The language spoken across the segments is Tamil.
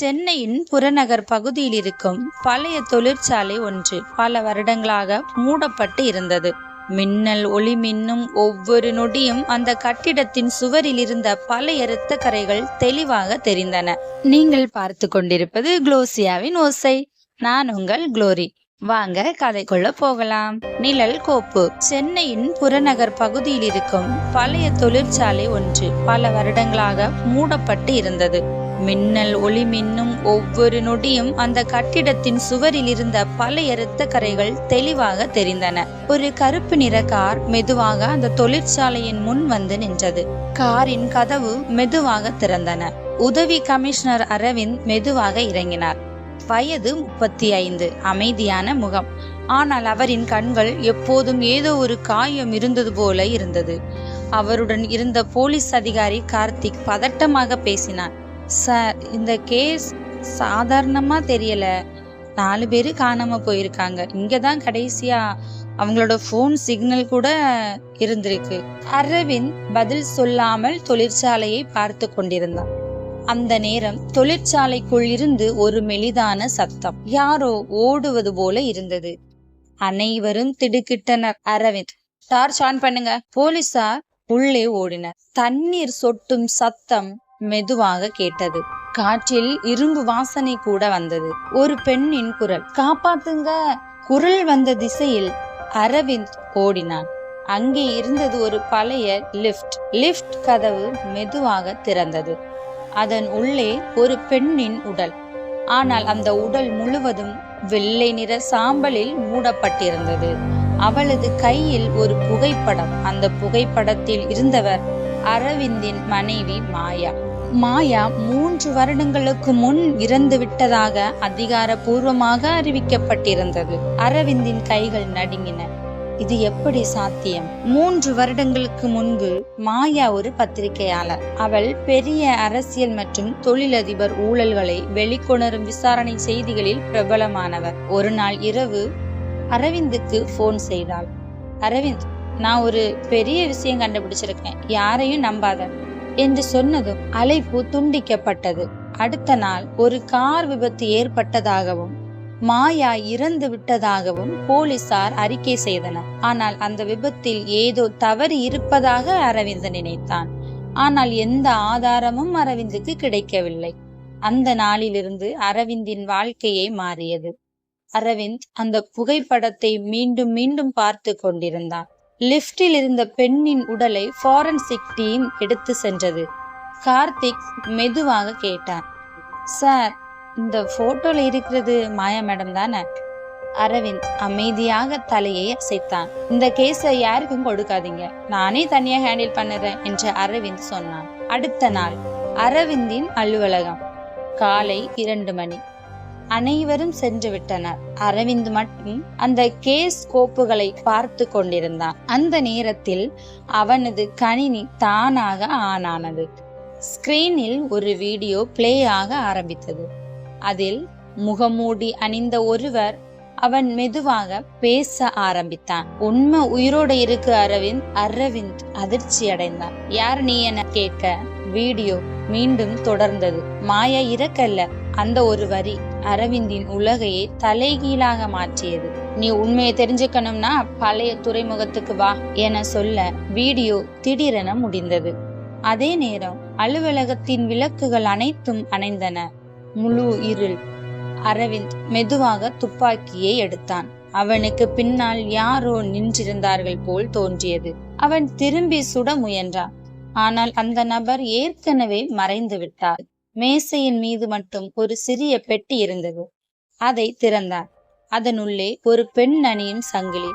சென்னையின் புறநகர் பகுதியில் இருக்கும் பழைய தொழிற்சாலை ஒன்று பல வருடங்களாக மூடப்பட்டு இருந்தது. மின்னல் ஒளி மின்னும் ஒவ்வொரு நொடியும் அந்த கட்டிடத்தின் சுவரில் இருந்த பல இரத்த கரைகள் தெளிவாக தெரிந்தன. நீங்கள் பார்த்து கொண்டிருப்பது குளோசியாவின் ஓசை. நான் உங்கள் குளோரி. வாங்க கதைக்குள்ள போகலாம். நிழல் கோப்பு. சென்னையின் புறநகர் பகுதியில் இருக்கும் பழைய தொழிற்சாலை ஒன்று பல வருடங்களாக மூடப்பட்டு இருந்தது. மின்னல் ஒளி மின்னும் ஒவ்வொரு நொடியும் அந்த கட்டிடத்தின் சுவரில் இருந்த பல இரத்த கரைகள் தெளிவாக தெரிந்தன. ஒரு கருப்பு நிற கார் மெதுவாக அந்த தொழிற்சாலையின் முன் வந்து நின்றது. காரின் கதவு மெதுவாக திறந்தன. உதவி கமிஷனர் அரவிந்த் மெதுவாக இறங்கினார். வயது 35, அமைதியான முகம். ஆனால் அவரின் கண்கள் எப்போதும் ஏதோ ஒரு காயம் இருந்தது போல இருந்தது. அவருடன் இருந்த போலீஸ் அதிகாரி கார்த்திக் பதட்டமாக பேசினார். சார், இந்த கேஸ் சாதாரணமா தெரியல. 4 பேரு காணாம போயிருக்காங்க. இங்கதான் கடைசியா அவங்களோட போன் சிக்னல் கூட இருந்திருக்கு. அரவிந்த் பதில் சொல்லாமல் தொழிற்சாலையை பார்த்து கொண்டிருந்தான். அந்த நேரம் தொழிற்சாலைக்குள் இருந்து ஒரு மெலிதான சத்தம். யாரோ ஓடுவது போல இருந்தது. அனைவரும் திடுக்கிட்டனர். அரவிந்த், டார்ச் ஆன் பண்ணுங்க. போலீசார் உள்ளே ஓடினர். தண்ணீர் சொட்டும் சத்தம் மெதுவாக கேட்டது. காற்றில் இரும்பு வாசனை கூட வந்தது. ஒரு பெண்ணின் குரல், காப்பாத்துங்க. குரல் வந்த திசையில் அரவிந்த் ஓடினான். அங்கே இருந்தது ஒரு பழைய லிப்ட் கதவு மெதுவாக திறந்தது. அதன் உள்ளே ஒரு பெண்ணின் உடல். ஆனால் அந்த உடல் முழுவதும் வெள்ளை நிற சாம்பலில் மூடப்பட்டிருந்தது. அவளது கையில் ஒரு புகைப்படம். அந்த புகைப்படத்தில் இருந்தவர் அரவிந்தின் மனைவி மாயா. மாயா 3 வருடங்களுக்கு முன் இறந்து விட்டதாக அதிகாரப்பூர்வமாக அறிவிக்கப்பட்டிருந்தது. அரவிந்தின் கைகள் நடுங்கின. இது எப்படி சாத்தியம்? 3 வருடங்களுக்கு முன்பு மாயா ஒரு பத்திரிகையாளர். அவள் பெரிய அரசியல் மற்றும் தொழிலதிபர் ஊழல்களை வெளிக்கொணரும் விசாரணை செய்திகளில் பிரபலமானவர். ஒரு நாள் இரவு அரவிந்துக்கு போன் செய்தாள். அரவிந்த், நான் ஒரு பெரிய விஷயம் கண்டுபிடிச்சிருக்கேன், யாரையும் நம்பாத என்று சொன்னதும் அழைப்பு துண்டிக்கப்பட்டது. அடுத்த நாள் ஒரு கார் விபத்து ஏற்பட்டதாகவும் மாயா இறந்து விட்டதாகவும் போலீசார் அறிக்கை செய்தனர். ஆனால் அந்த விபத்தில் ஏதோ தவறு இருப்பதாக அரவிந்த் நினைத்தான். ஆனால் எந்த ஆதாரமும் அரவிந்துக்கு கிடைக்கவில்லை. அந்த நாளிலிருந்து அரவிந்தின் வாழ்க்கையே மாறியது. அரவிந்த் அந்த புகைப்படத்தை மீண்டும் மீண்டும் பார்த்து கொண்டிருந்தான். லிப்டில் இருந்த பெண்ணின் உடலை ஃபாரன்சிக் டீம் எடுத்து சென்றது. கார்த்திக் மெதுவாக கேட்டான், சார், இந்த போட்டோல இருக்கிறது மாயா மேடம் தானே? அரவிந்த் அமைதியாக தலையை அசைத்தான். இந்த கேஸை யாருக்கும் கொடுக்காதீங்க, நானே தனியா ஹேண்டில் பண்ணுறேன் என்று அரவிந்த் சொன்னான். அடுத்த நாள் அரவிந்தின் அலுவலகம். காலை 2 மணி. அனைவரும் சென்று விட்டனர். அரவிந்த் மட்டும் அந்த கேஸ் கோப்புகளை பார்த்து கொண்டிருந்தான். அந்த நேரத்தில் அவனது கணினி தானாக ஆனானது. ஸ்கிரீனில் ஒரு வீடியோ பிளே ஆக ஆரம்பித்தது. அதில் முகமூடி அணிந்த ஒருவர் அவன் மெதுவாக பேச ஆரம்பித்தான். உண்மை உயிரோடு இருக்கு அரவிந்த். அரவிந்த் அதிர்ச்சி அடைந்தான். யார் நீ என கேட்க வீடியோ மீண்டும் தொடர்ந்தது. மாயா இறக்கல்ல. அந்த ஒரு வரி அரவிந்தின் உலகையே தலைகீழாக மாற்றியது. நீ உண்மையை தெரிஞ்சுக்கணும்னா பழைய துறைமுகத்துக்கு வா என சொல்ல வீடியோ திடீரென முடிந்தது. அதே நேரம் அலுவலகத்தின் விளக்குகள் அனைத்தும் அணைந்தன. முழு இருள். அரவிந்த் மெதுவாக துப்பாக்கியை எடுத்தான். அவனுக்கு பின்னால் யாரோ நின்றிருந்தார்கள் போல் தோன்றியது. அவன் திரும்பி சுட முயன்றான். ஆனால் அந்த நபர் ஏற்கனவே மறைந்து விட்டார். மேசையின் மீது மட்டும் ஒரு சிறிய பெட்டி இருந்தது. அதை திறந்தான். அதனுள்ளே ஒரு பெண் அணியும் சங்கிலி.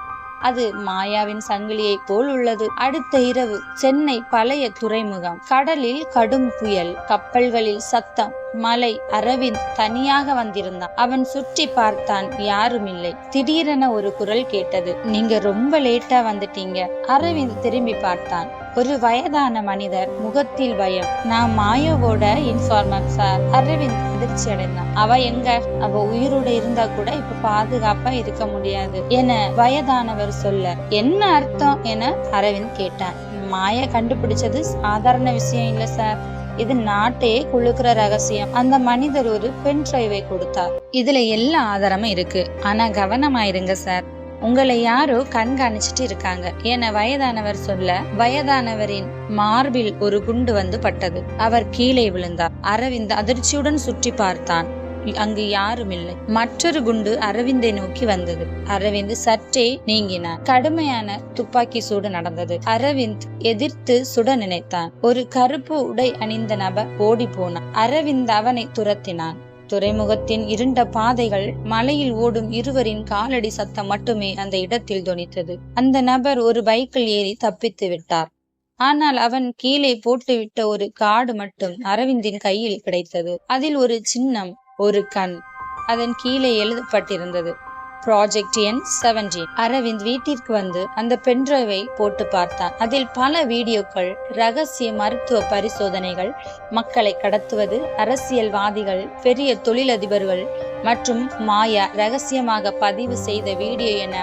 அது மாயாவின் சங்கிலியை போல் உள்ளது. அடுத்த இரவு சென்னை பழைய துறைமுகம். கடலில் கடும் புயல், கப்பல்களில் சத்தம், மழை. அரவிந்த் தனியாக வந்திருந்தான். அவன் சுற்றி பார்த்தான். யாரும் இல்லை. திடீரென ஒரு குரல் கேட்டது, நீங்க ரொம்ப லேட்டா வந்துட்டீங்க. அரவிந்த் திரும்பி பார்த்தான். ஒரு வயதான மனிதர், முகத்தில் பயம். நான் மாயாவோட இன்ஃபார்மர் சார். அரவிந்த் அதிர்ச்சி அடைந்தான். அவ எங்க? அவ உயிரோட இருந்தா கூட இப்ப பாதுகாப்பா இருக்க முடியாது என வயதானவர் சொல்ல, என்ன அர்த்தம் என அரவிந்த் கேட்டான். மாயா கண்டுபிடிச்சது சாதாரண விஷயம் இல்ல சார். இது நாட்டையே குழுக்கிற ரகசியம். அந்த மனிதர் ஒரு பென் டிரைவை கொடுத்தார். இதுல எல்லா ஆதாரமும் இருக்கு. ஆனா கவனமாயிருங்க சார், உங்களை யாரோ கண்காணிச்சிட்டு இருக்காங்க என வயதானவர் சொல்ல, வயதானவரின் மார்பில் ஒரு குண்டு வந்து பட்டது. அவர் கீழே விழுந்தார். அரவிந்த் அதிர்ச்சியுடன் சுற்றி பார்த்தான். அங்கு யாரும் இல்லை. மற்றொரு குண்டு அரவிந்தை நோக்கி வந்தது. அரவிந்த் சற்றே நீங்கினார். கடுமையான துப்பாக்கி சூடு நடந்தது. அரவிந்த் எதிர்த்து சுட நினைத்தான். ஒரு கருப்பு உடை அணிந்த நபர் ஓடி போனான். அரவிந்த் அவனை துரத்தினான். துறைமுகத்தின் இருண்ட பாதைகள், மலையில் ஓடும் இருவரின் காலடி சத்தம் மட்டுமே அந்த இடத்தில் தொனித்தது. அந்த நபர் ஒரு பைக்கில் ஏறி தப்பித்து விட்டார். ஆனால் அவன் கீழே போட்டுவிட்ட ஒரு கார்டு மட்டும் அரவிந்தின் கையில் கிடைத்தது. அதில் ஒரு சின்னம், ஒரு கண். அதன் கீழே எழுதப்பட்டிருந்தது ப்ராஜெக்ட் எண் 17. அரவிந்த் வீட்டிற்கு வந்து அந்த பென்டிரைவை போட்டு பார்த்தான். அதில் பல வீடியோக்கள், ரகசிய மருத்துவ பரிசோதனைகள், மக்களை கடத்துவது, அரசியல்வாதிகள், பெரிய தொழிலதிபர்கள் மற்றும் மாயா ரகசியமாக பதிவு செய்த வீடியோ என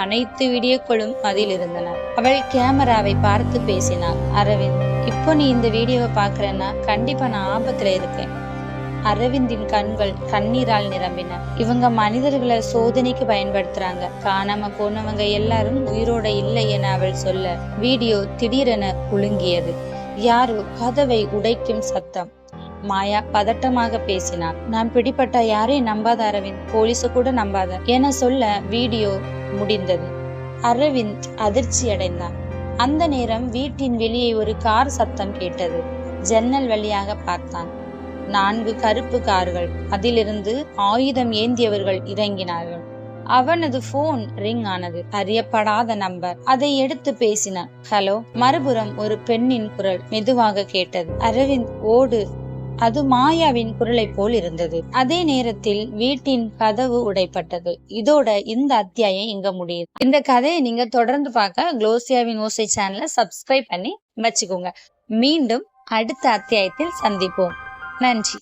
அனைத்து வீடியோக்களும் அதில் இருந்தன. அவள் கேமராவை பார்த்து பேசினாள். அரவிந்த், இப்போ நீ இந்த வீடியோவை பாக்குறேன்னா கண்டிப்பா நான் ஆபத்துல இருக்கேன். அரவிந்தின் கண்கள் கண்ணீரால் நிரம்பின. இவங்க மனிதர்களை சோதனைக்கு பயன்படுத்துறாங்க. காணாம போனவங்க எல்லாரும் உயிரோட இல்லை என அவள் சொல்ல, வீடியோ திடீரென குலுங்கியது. யாரோ கதவை உடைக்கும் சத்தம். மாயா பதட்டமாக பேசினார். நான் பிடிப்பட்ட யாரையும் நம்பாத அரவிந்த், போலீஸ கூட நம்பாத என சொல்ல வீடியோ முடிந்தது. அரவிந்த் அதிர்ச்சி அடைந்தான். அந்த நேரம் வீட்டின் வெளியே ஒரு கார் சத்தம் கேட்டது. ஜன்னல் வழியாக பார்த்தான். 4 கருப்பு கார்கள். அதிலிருந்து ஆயுதம் ஏந்தியவர்கள் இறங்கினார்கள். அவனது போன் ரிங் ஆனது. அறியப்படாத நம்பர். அதை எடுத்து பேசினான். ஹலோ. மறுபுறம் ஒரு பெண்ணின் குரல் மெதுவாக கேட்டது. அரவிந்த், ஓடு. அது மாயாவின் குரலை போல் இருந்தது. அதே நேரத்தில் வீட்டின் கதவு உடைப்பட்டது. இதோட இந்த அத்தியாயம் இங்க முடியுது. இந்த கதையை நீங்க தொடர்ந்து பார்க்க குளோசியாவின் ஓசை சேனலை சப்ஸ்கிரைப் பண்ணி வச்சுக்கோங்க. மீண்டும் அடுத்த அத்தியாயத்தில் சந்திப்போம். நன்றி.